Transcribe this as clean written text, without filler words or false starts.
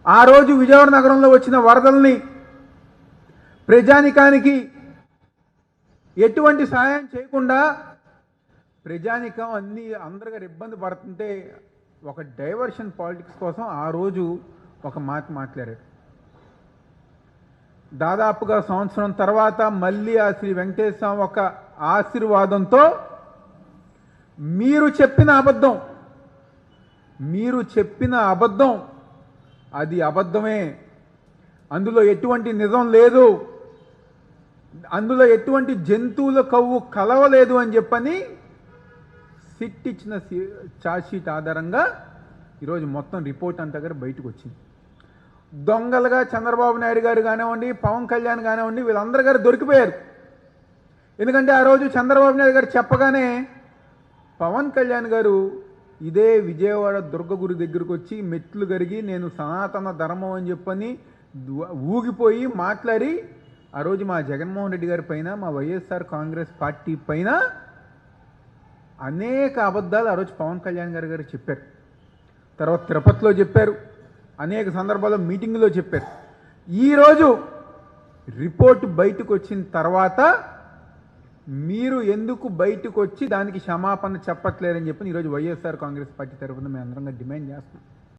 ఆ రోజు విజయవాడ నగరంలో వచ్చిన వరదల్ని ప్రజానికానికి ఎటువంటి సహాయం చేయకుండా ప్రజానికం అందరిగా ఇబ్బంది పడుతుంటే ఒక డైవర్షన్ పాలిటిక్స్ కోసం ఆ రోజు ఒక మాట మాట్లాడారు. దాదాపుగా సంవత్సరం తర్వాత మళ్ళీ ఆ శ్రీ వెంకటేశ్వర స్వామి ఒక ఆశీర్వాదంతో మీరు చెప్పిన అబద్ధం అది అబద్ధమే, అందులో ఎటువంటి నిజం లేదు, అందులో ఎటువంటి జంతువుల కవ్వు కలవలేదు అని చెప్పని సిట్ ఇచ్చిన ఛార్జ్షీట్ ఆధారంగా ఈరోజు మొత్తం రిపోర్ట్ అంతా గారు బయటకు వచ్చింది. దొంగలుగా చంద్రబాబు నాయుడు గారు కానివ్వండి, పవన్ కళ్యాణ్ కానివ్వండి, వీళ్ళందరూ గారు దొరికిపోయారు. ఎందుకంటే ఆ రోజు చంద్రబాబు నాయుడు గారు చెప్పగానే పవన్ కళ్యాణ్ గారు ఇదే విజయవాడ దుర్గగుడి దగ్గరకు వచ్చి మెట్లు కరిగి నేను సనాతన ధర్మం అని చెప్పని ఊగిపోయి మాట్లాడి ఆ రోజు మా జగన్మోహన్ రెడ్డి గారి పైన, మా వైఎస్ఆర్ కాంగ్రెస్ పార్టీ పైన అనేక అబద్ధాలు ఆ రోజు పవన్ కళ్యాణ్ గారు చెప్పారు. తర్వాత తిరుపతిలో చెప్పారు, అనేక సందర్భాల్లో మీటింగ్లో చెప్పారు. ఈరోజు రిపోర్ట్ బయటకు వచ్చిన తర్వాత మీరు ఎందుకు బయటకు వచ్చి దానికి క్షమాపణ చెప్పట్లేరని చెప్పి ఈరోజు వైఎస్ఆర్ కాంగ్రెస్ పార్టీ తరఫున మేము అందరంగా డిమాండ్ చేస్తున్నాం.